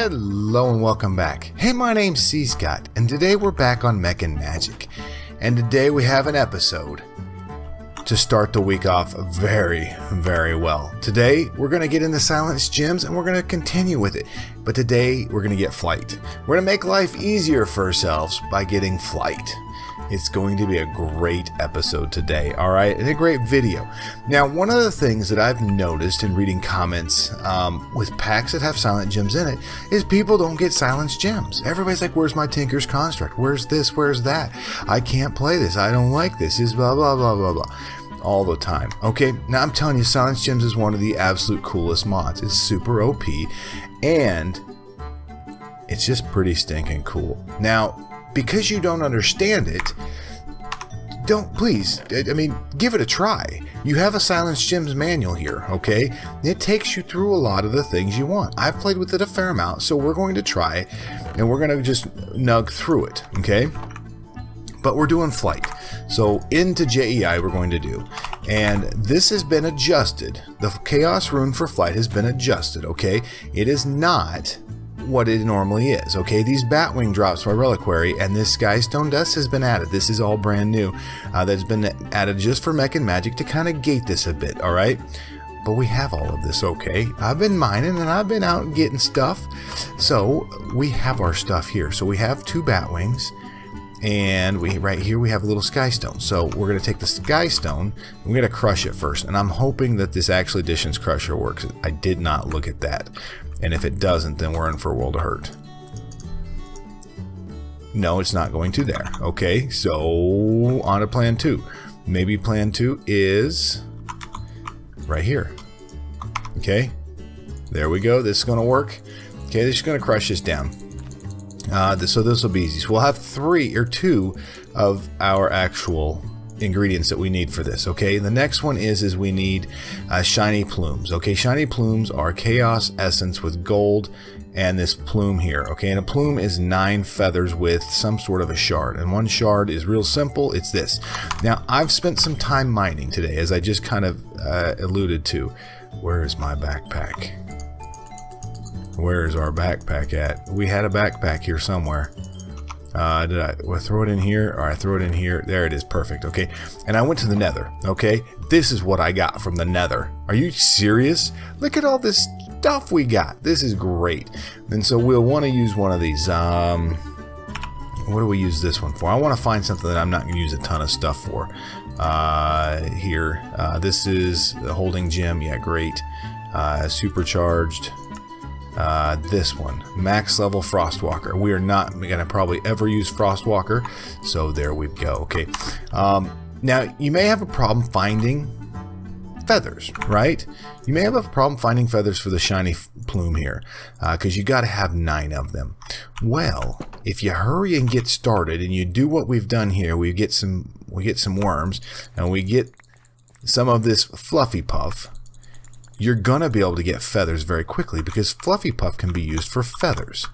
Hello and welcome back. Hey, my name's cScot, and today we're back on Mech Magic. And today we have an episode to start the week off very, very well. Today we're going to get into Silence Gems and we're going to continue with it. But today we're going to get flight. We're going to make life easier for ourselves by getting flight. It's going to be a great episode today, alright? And a great video. Now, one of the things that I've noticed in reading comments with packs that have silent gems in it is people don't get silence gems. Everybody's like, where's my Tinker's Construct? Where's this? Where's that? I can't play this. I don't like this. Is blah, blah, blah, blah, blah. All the time. Okay, now I'm telling you, Silence Gems is one of the absolute coolest mods. It's super OP, and it's just pretty stinking cool. Now, because you don't understand it, give it a try. You have a Silence Gems manual here, okay? It takes you through a lot of the things you want. I've played with it a fair amount, so we're going to try, and we're going to just nug through it, okay? But we're doing flight. So into JEI we're going to do. And this has been adjusted. The Chaos Rune for flight has been adjusted, okay? It is not what it normally is, okay? These Batwing drops by Reliquary and this Skystone Dust has been added. This is all brand new. That's been added just for Mech Magic to kind of gate this a bit, alright? But we have all of this, okay? I've been mining and I've been out getting stuff. So we have our stuff here. So we have two Batwings. And right here we have a little Skystone. So we're going to take the Skystone and we're going to crush it first. And I'm hoping that this actual Additions Crusher works. I did not look at that. And if it doesn't, then we're in for a world of hurt. No, it's not going to there. Okay, so on to plan 2. Maybe plan 2 is right here. Okay, there we go. This is going to work. Okay, this is going to crush this down. So this will be easy. So we'll have 2 of our actual ingredients that we need for this. Okay, the next one is we need shiny plumes. Okay, shiny plumes are chaos essence with gold and this plume here. Okay, and a plume is 9 feathers with some sort of a shard, and one shard is real simple. It's this. Now I've spent some time mining today, as I just kind of alluded to. Where is my backpack? Where is our backpack at? We had a backpack here somewhere. Did I throw it in here? Or I throw it in here. There it is. Perfect. Okay. And I went to the Nether. Okay. This is what I got from the Nether. Are you serious? Look at all this stuff we got. This is great. And so we'll want to use one of these. What do we use this one for? I want to find something that I'm not going to use a ton of stuff for. Here. This is the holding gem. Yeah, great. Supercharged. This one, max level Frostwalker. We are not going to probably ever use Frostwalker, so there we go. Okay, now you may have a problem finding feathers, right? You may have a problem finding feathers for the shiny plume here, because you got to have 9 of them. Well, if you hurry and get started, and you do what we've done here, we get some worms, and we get some of this fluffy puff. You're gonna be able to get feathers very quickly, because Fluffy Puff can be used for feathers.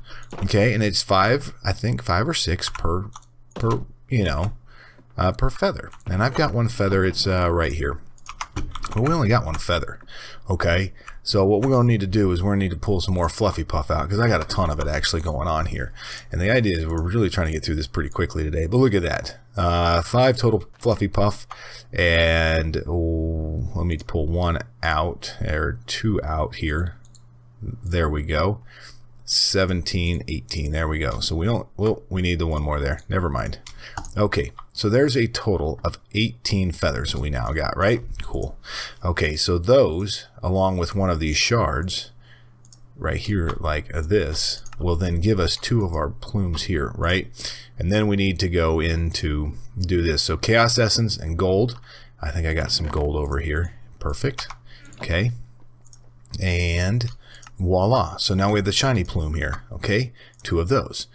Okay, and it's 5, I think 5 or 6 per feather. And I've got one feather. It's right here. But we only got one feather. Okay, so what we're gonna need to do is we're gonna need to pull some more Fluffy Puff out, because I got a ton of it actually going on here. And the idea is we're really trying to get through this pretty quickly today. But look at that, 5 total Fluffy Puff. And let me pull 1 out, or 2 out here. There we go. 17, 18. There we go. So we need the 1 more there. Never mind. Okay, so there's a total of 18 feathers that we now got, right? Cool. Okay, so those, along with one of these shards right here, like this, will then give us 2 of our plumes here, right? And then we need to go into do this. So chaos essence and gold. I think I got some gold over here. Perfect. Okay. And voila. So now we have the shiny plume here. Okay. 2 of those.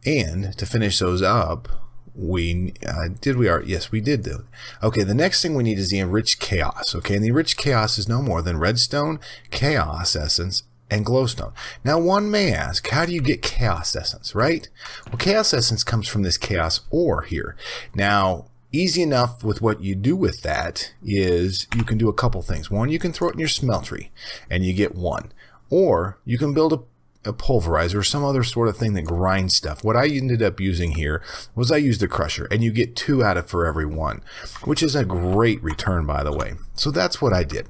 And to finish those up, yes, we did do. Okay, the next thing we need is the enriched chaos. Okay, and the enriched chaos is no more than redstone, chaos essence, and glowstone. Now one may ask, how do you get chaos essence, right? Well, chaos essence comes from this chaos ore here. Now, easy enough with what you do with that is you can do a couple things. One, you can throw it in your smeltery and you get 1. Or you can build a pulverizer or some other sort of thing that grinds stuff. What I ended up using here was I used a crusher, and you get 2 out of for every 1, which is a great return, by the way. So that's what I did.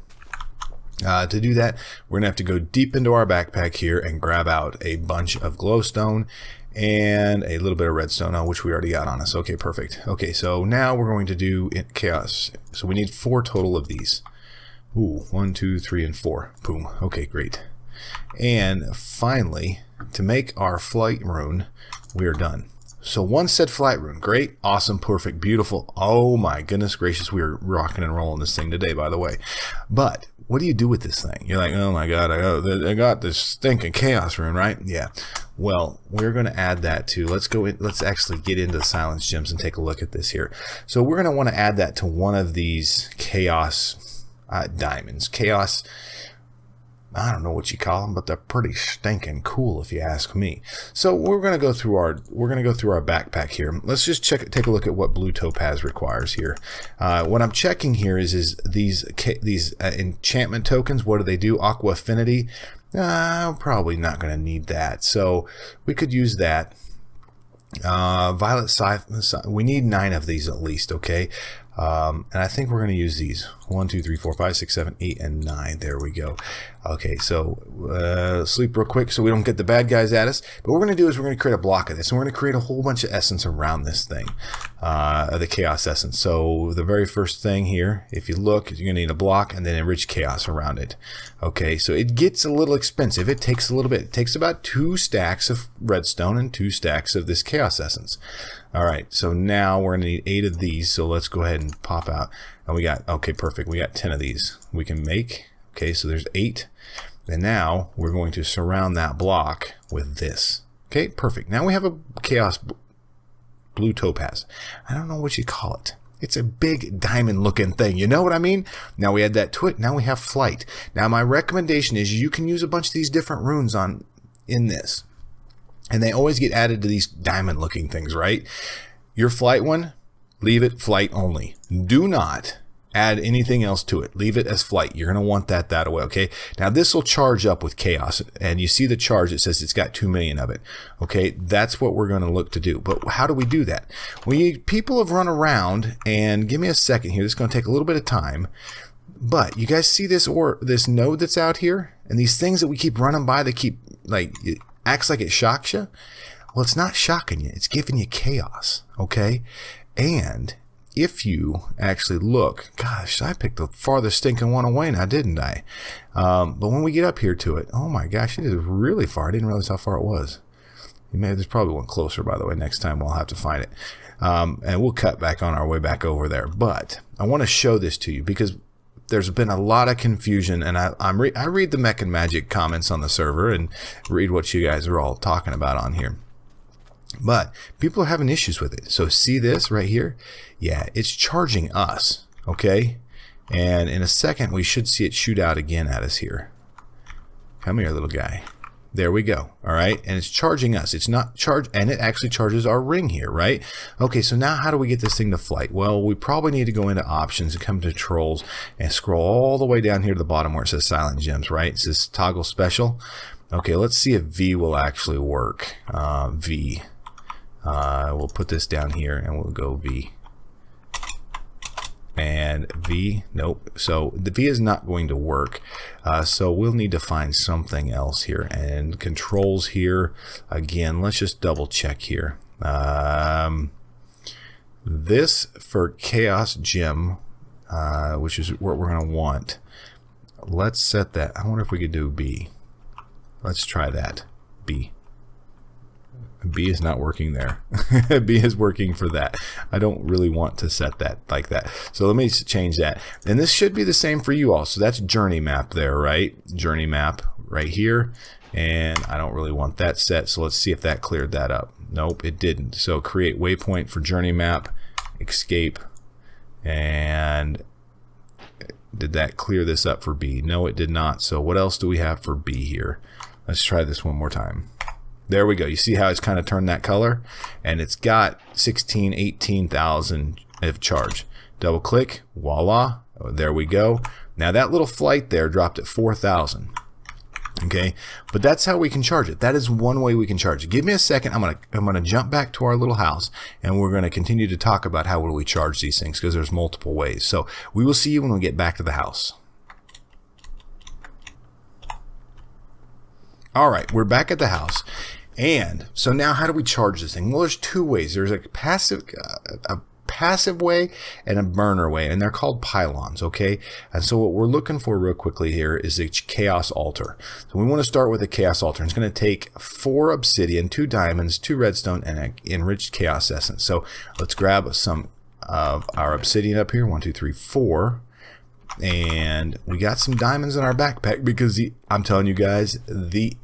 To do that, we're going to have to go deep into our backpack here and grab out a bunch of glowstone and a little bit of redstone, which we already got on us. Okay, perfect. Okay, so now we're going to do chaos. So we need 4 total of these. Ooh, 1, 2, 3, and 4. Boom. Okay, great. And finally, to make our flight rune, we are done. So 1 set flight rune. Great, awesome, perfect, beautiful. Oh my goodness gracious, we are rocking and rolling this thing today, by the way. But what do you do with this thing? You're like, oh my god, I got this stinking chaos rune, right? Yeah. Well, we're going to add that to, let's actually get into the silence gems and take a look at this here. So we're going to want to add that to one of these chaos diamonds. Chaos, I don't know what you call them, but they're pretty stinking cool if you ask me. So we're going to go through our backpack here. Let's just take a look at what blue topaz requires here. What I'm checking here is these enchantment tokens. What do they do? Aqua affinity. Probably not going to need that. So we could use that. Violet siphon. We need 9 of these at least. Okay. And I think we're going to use these 1, 2, 3, 4, 5, 6, 7, 8, and 9. There we go. Okay, so sleep real quick so we don't get the bad guys at us. But what we're going to do is we're going to create a block of this, and we're going to create a whole bunch of essence around this thing, the chaos essence. So the very first thing here, if you look, you're going to need a block and then enrich chaos around it. Okay, so it gets a little expensive. It takes a little bit. It takes about 2 stacks of redstone and 2 stacks of this chaos essence. All right, so now we're going to need 8 of these, so let's go ahead and pop out. And we got, okay, perfect. We got 10 of these we can make. Okay, so there's 8. And now we're going to surround that block with this. Okay, perfect. Now we have a chaos blue topaz. I don't know what you call it. It's a big diamond looking thing. You know what I mean? Now we add that to it. Now we have flight. Now my recommendation is you can use a bunch of these different runes in this. And they always get added to these diamond looking things, right? Your flight one, leave it flight only. Do not add anything else to it. Leave it as flight. You're going to want that away, okay? Now this will charge up with chaos. And you see the charge, it says it's got 2 million of it. Okay, that's what we're going to look to do. But how do we do that? People have run around, and give me a second here. This is going to take a little bit of time. But you guys see this node that's out here? And these things that we keep running by that keep, like, it acts like it shocks you. Well, it's not shocking you. It's giving you chaos, okay? And if you actually look, gosh, I picked the farthest stinking one away now, didn't I? But when we get up here to it, oh my gosh, it is really far. I didn't realize how far it was. There's probably one closer, by the way. Next time we'll have to find it. And we'll cut back on our way back over there. But I want to show this to you because there's been a lot of confusion, and I read the Mech Magic comments on the server and read what you guys are all talking about on here. But people are having issues with it. So see this right here? Yeah, it's charging us, okay? And in a second, we should see it shoot out again at us here. Come here, little guy. There we go. All right. And it's charging us. It's not charged, and it actually charges our ring here, right? Okay. So now how do we get this thing to flight? Well, we probably need to go into options and come to controls and scroll all the way down here to the bottom where it says silent gems, right? It says toggle special. Okay. Let's see if V will actually work. V. We'll put this down here and we'll go V. And V, nope. So the V is not going to work. So we'll need to find something else here. And controls here, again, let's just double check here. This for Chaos Gem, which is what we're going to want. Let's set that. I wonder if we could do B. Let's try that. B. B is not working there. B is working for that. I don't really want to set that like that. So let me change that. And this should be the same for you all. So that's journey map there, right? Journey map right here. And I don't really want that set. So let's see if that cleared that up. Nope, it didn't. So create waypoint for journey map, escape. And did that clear this up for B? No, it did not. So what else do we have for B here? Let's try this one more time. There we go. You see how it's kind of turned that color? And it's got 18,000 of charge. Double click. Voila. There we go. Now that little flight there dropped at 4,000. Okay, but that's how we can charge it. That is one way we can charge it. Give me a second. I'm gonna jump back to our little house, and we're gonna continue to talk about how will we charge these things, because there's multiple ways. So we will see you when we get back to the house. All right, we're back at the house, and so now how do we charge this thing? Well, there's two ways. There's a passive way and a burner way, and they're called pylons. Okay, and so what we're looking for real quickly here is a chaos altar. So we want to start with a chaos altar. It's going to take 4 obsidian, 2 diamonds, 2 redstone, and an enriched chaos essence. So let's grab some of our obsidian up here. 1, 2, 3, 4. And we got some diamonds in our backpack because I'm telling you guys, the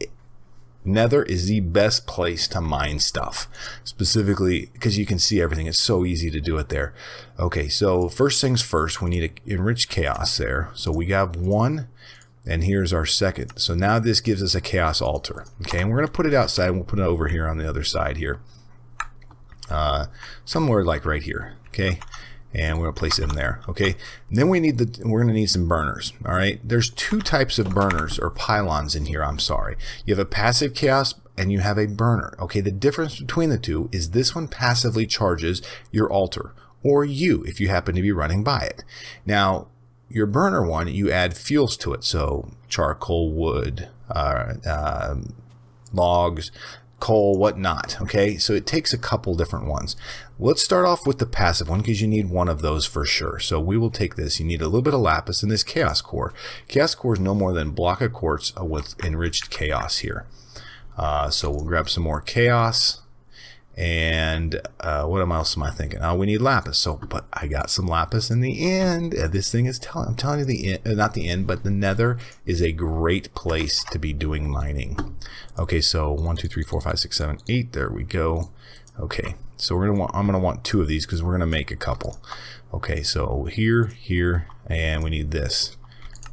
Nether is the best place to mine stuff, specifically because you can see everything. It's so easy to do it there. Okay, so first things first, we need an enriched chaos there. So we have 1, and here's our second. So now this gives us a chaos altar. Okay, and we're going to put it outside, and we'll put it over here on the other side here. Somewhere like right here. Okay. And we're going to place it in there. Okay. And then we're going to need some burners. All right. There's 2 types of burners or pylons in here. I'm sorry. You have a passive chaos and you have a burner. Okay. The difference between the two is this one passively charges your altar, or you, if you happen to be running by it. Now, your burner one, you add fuels to it. So charcoal, wood, logs, coal, whatnot. Okay, so it takes a couple different ones. Let's start off with the passive one because you need one of those for sure. So we will take this. You need a little bit of lapis in this chaos core. Chaos core is no more than a block of quartz with enriched chaos here. So we'll grab some more chaos. And what else am I thinking? Oh, we need lapis. So, but I got some lapis in the end. This thing is I'm telling you, the end, not the end, but the Nether is a great place to be doing mining. Okay, so 1, 2, 3, 4, 5, 6, 7, 8. There we go. Okay, so I'm gonna want 2 of these because we're gonna make a couple. Okay, so here, and we need this.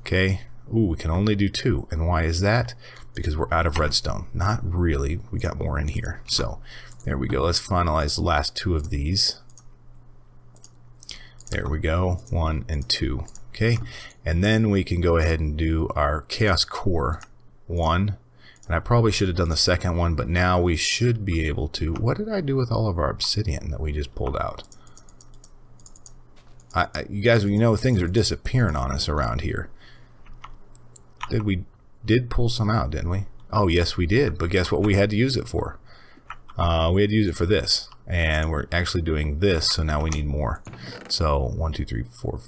Okay. Ooh, we can only do 2, and why is that? Because we're out of redstone. Not really. We got more in here. So. There we go. Let's finalize the last 2 of these. There we go. 1 and 2. Okay. And then we can go ahead and do our chaos core 1. And I probably should have done the second one, but now we should be able to. What did I do with all of our obsidian that we just pulled out? You guys, you know, things are disappearing on us around here. We did pull some out, didn't we? Oh, yes, we did. But guess what we had to use it for? We had to use it for this, and we're actually doing this, so now we need more. So 1, 2, 3, 4,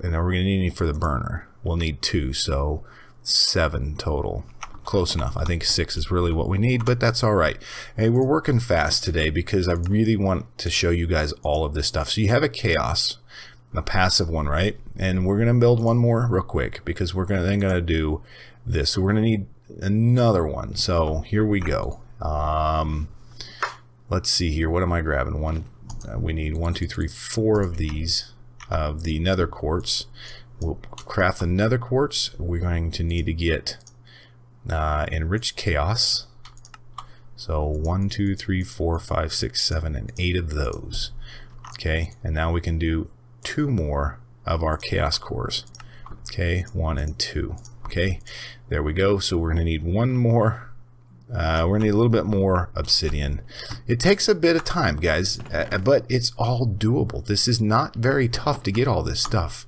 and then we're going to need for the burner. We'll need 2, so 7 total. Close enough. I think 6 is really what we need, but that's all right. Hey, we're working fast today because I really want to show you guys all of this stuff. So you have a chaos, a passive one, right? And we're going to build one more real quick because we're then going to do this. So we're going to need another one. So here we go. Let's see here. What am I grabbing? We need 1, 2, 3, 4 of these of the nether quartz. We'll craft the nether quartz. We're going to need to get enriched chaos. So 1, 2, 3, 4, 5, 6, 7, and 8 of those. Okay, and now we can do 2 more of our chaos cores. Okay, 1 and 2. Okay, there we go. So we're going to need 1 more. We're going to need a little bit more obsidian. It takes a bit of time, guys, but it's all doable. This is not very tough to get all this stuff.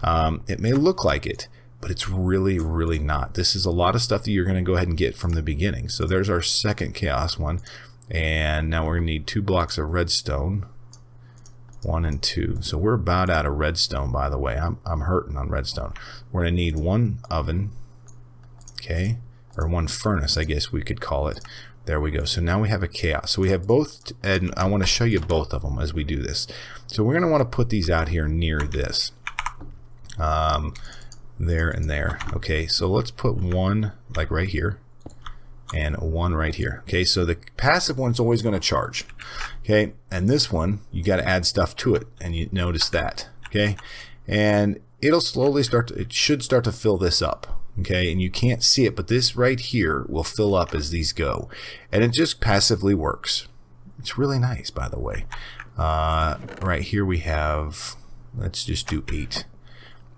It may look like it, but it's really, really not. This is a lot of stuff that you're going to go ahead and get from the beginning. So there's our second chaos one. And now we're going to need 2 blocks of redstone. 1 and 2. So we're about out of redstone, by the way. I'm hurting on redstone. We're going to need 1 oven. Okay. Or 1 furnace, I guess we could call it. There we go. So now we have a chaos. So we have both, and I want to show you both of them as we do this. So we're going to want to put these out here near this. There and there. Okay, so let's put 1 like right here and 1 right here. Okay, so the passive one's always going to charge. Okay, and this one, you got to add stuff to it, and you notice that. Okay, and it'll slowly it should start to fill this up. Okay, and you can't see it, but this right here will fill up as these go, and it just passively works. It's really nice, by the way. Right here we have, let's just do 8.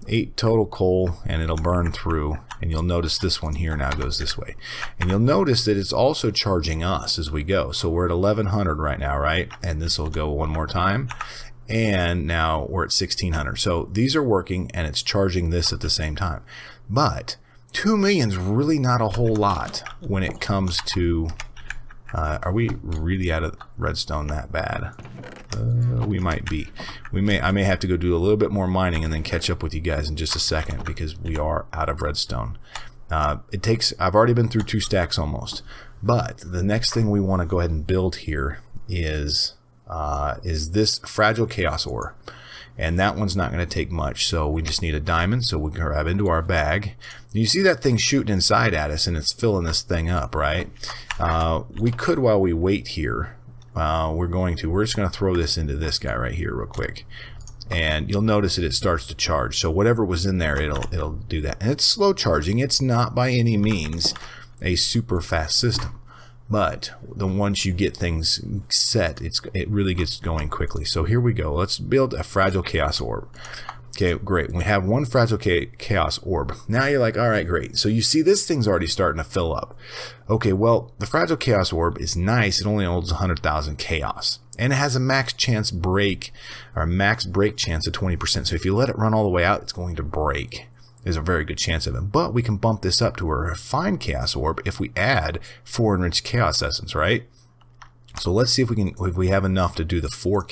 8 total coal, and it'll burn through. And you'll notice this one here now goes this way. And you'll notice that it's also charging us as we go. So we're at 1100 right now, right? And this will go one more time. And now we're at 1600. So these are working, and it's charging this at the same time. But 2 million is really not a whole lot when it comes to... are we really out of redstone that bad? We might be. I may have to go do a little bit more mining and then catch up with you guys in just a second, because we are out of redstone. I've already been through 2 stacks almost. But the next thing we want to go ahead and build here is this fragile chaos ore. And that one's not going to take much, so we just need a diamond, so we can grab into our bag. You see that thing shooting inside at us, and it's filling this thing up, right? We could, while we wait here, we're just going to throw this into this guy right here real quick. And you'll notice that it starts to charge. So whatever was in there, it'll do that. And it's slow charging. It's not by any means a super fast system. But once you get things set, it really gets going quickly. So here we go. Let's build a fragile chaos orb. Okay, great. We have 1 fragile chaos orb. Now you're like, all right, great. So you see this thing's already starting to fill up. Okay, well, the fragile chaos orb is nice. It only holds 100,000 chaos. And it has a max break chance of 20%. So if you let it run all the way out, it's going to break. There's a very good chance of it. But we can bump this up to a refined chaos orb if we add 4 enriched chaos essence, right? So let's see if we have enough to do the 4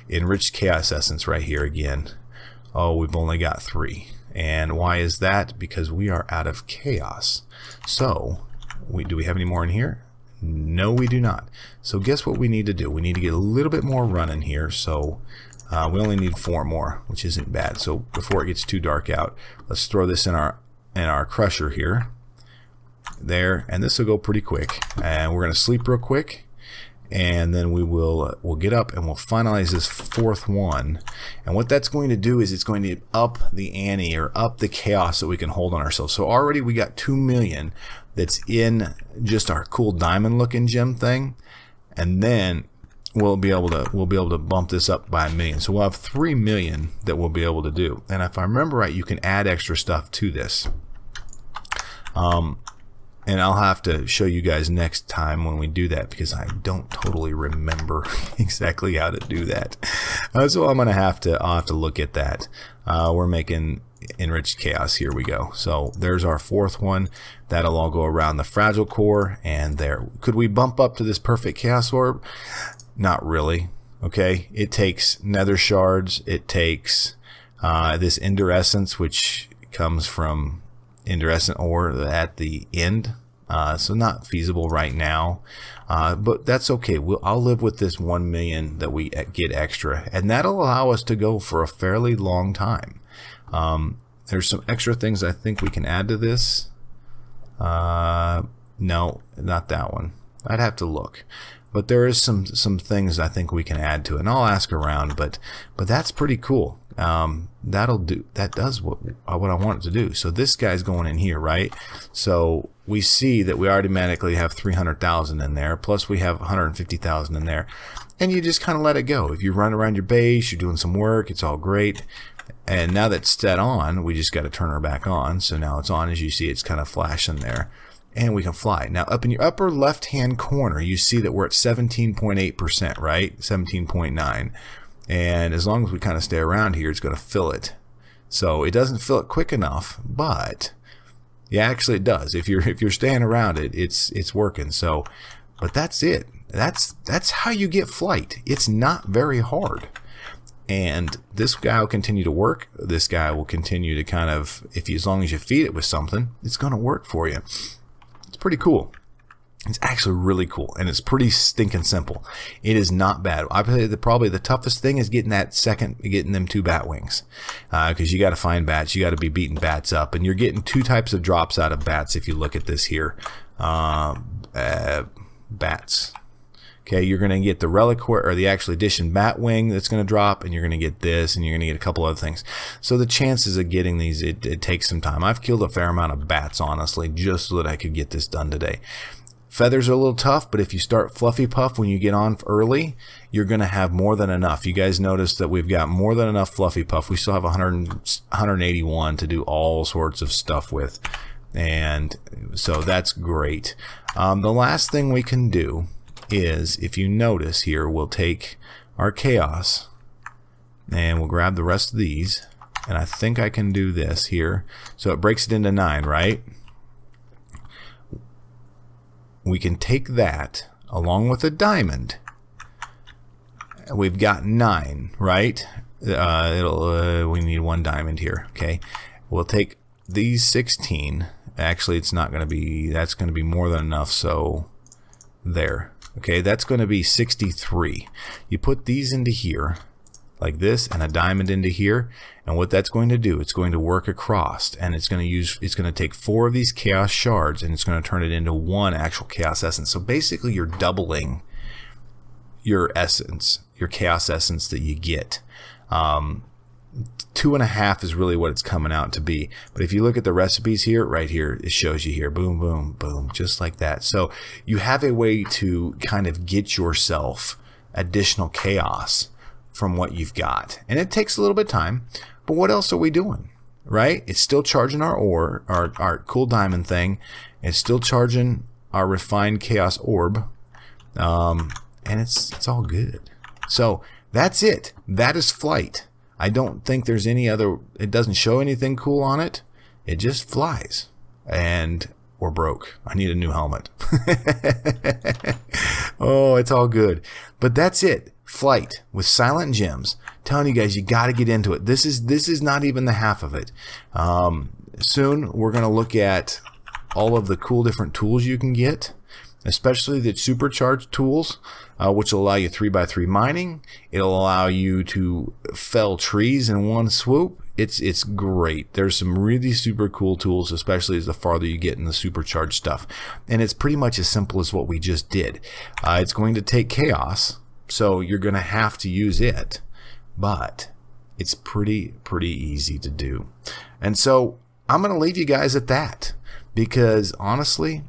enriched chaos essence right here again. Oh, we've only got 3. And why is that? Because we are out of chaos. So, do we have any more in here? No, we do not. So guess what we need to do? We need to get a little bit more running here. So we only need 4 more, which isn't bad. So before it gets too dark out, let's throw this in our crusher here. There, and this will go pretty quick. And we're going to sleep real quick, and then we'll get up and we'll finalize this 4th one. And what that's going to do is it's going to up the ante, or up the chaos that we can hold on ourselves. So already we got 2 million that's in just our cool diamond looking gem thing, and then we'll be able to bump this up by 1 million. So we'll have 3 million that we'll be able to do. And if I remember right, you can add extra stuff to this. And I'll have to show you guys next time when we do that, because I don't totally remember exactly how to do that. So I'll have to look at that. We're making enriched chaos. Here we go. So there's our 4th one. That'll all go around the fragile core, and there. Could we bump up to this perfect chaos orb? Not really. Okay, it takes nether shards. It takes this iridescence, which comes from iridescent ore at the end. So not feasible right now, but that's okay. I'll live with this 1 million that we get extra, and that'll allow us to go for a fairly long time. There's some extra things I think we can add to this. No, not that one. I'd have to look. But there is some things I think we can add to it, and I'll ask around. But that's pretty cool. That does what I want it to do. So this guy's going in here, right? So we see that we automatically have 300,000 in there, plus we have 150,000 in there, and you just kind of let it go. If you run around your base, you're doing some work, it's all great. And now that's set on, we just got to turn her back on. So now it's on. As you see, it's kind of flashing there. And we can fly. Now up in your upper left hand corner, you see that we're at 17.8%, right? 17.9. And as long as we kind of stay around here, it's going to fill it. So it doesn't fill it quick enough, but yeah, actually it does. If you're staying around it, it's working. So, but that's it. That's how you get flight. It's not very hard. And this guy will continue to work. This guy will continue to kind of, as long as you feed it with something, it's going to work for you. It's pretty cool. It's actually really cool, and it's pretty stinking simple. It is not bad. I would say probably the toughest thing is getting them 2 bat wings, because you got to find bats. You got to be beating bats up, and you're getting 2 types of drops out of bats. If you look at this here, bats. Okay, you're going to get the relic or the actual edition bat wing that's going to drop, and you're going to get this, and you're going to get a couple other things. So the chances of getting these, it takes some time. I've killed a fair amount of bats, honestly, just so that I could get this done today. Feathers are a little tough, but if you start Fluffy Puff when you get on early, you're going to have more than enough. You guys notice that we've got more than enough Fluffy Puff. We still have 181 to do all sorts of stuff with. And so that's great. The last thing we can do is, if you notice here, we'll take our chaos and we'll grab the rest of these. And I think I can do this here. So it breaks it into 9, right? We can take that along with a diamond. We've got 9, right? We need 1 diamond here. Okay, we'll take these 16. Actually, it's not going to be. That's going to be more than enough. So there. Okay, that's going to be 63. You put these into here, like this, and a diamond into here, and what that's going to do, it's going to work across, and it's going to take 4 of these chaos shards, and it's going to turn it into 1 actual chaos essence. So basically, you're doubling your essence, your chaos essence that you get. 2.5 is really what it's coming out to be. But if you look at the recipes here, right here, it shows you here, boom, boom, boom, just like that. So you have a way to kind of get yourself additional chaos from what you've got. And it takes a little bit of time, but what else are we doing, right? It's still charging our ore, our cool diamond thing. It's still charging our refined chaos orb. And it's all good. So that's it. That is flight. I don't think there's any other, it doesn't show anything cool on it. It just flies. And we're broke. I need a new helmet. Oh, it's all good. But that's it. Flight with silent gems. Telling you guys, you got to get into it. This is not even the half of it. Soon we're going to look at all of the cool different tools you can get, especially the supercharged tools, which will allow you 3x3 mining. It'll allow you to fell trees in one swoop. It's great. There's some really super cool tools, especially as the farther you get in the supercharged stuff. And it's pretty much as simple as what we just did. It's going to take chaos, so you're going to have to use it. But it's pretty easy to do. And so I'm going to leave you guys at that, because honestly,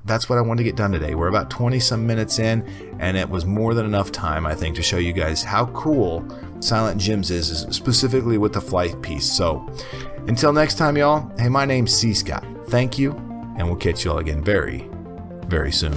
that's what I wanted to get done today. We're about 20 some minutes in, and it was more than enough time, I think, to show you guys how cool Silent Gems is, specifically with the flight piece. So until next time, y'all, hey, my name's cScot. Thank you, and we'll catch y'all again very, very soon.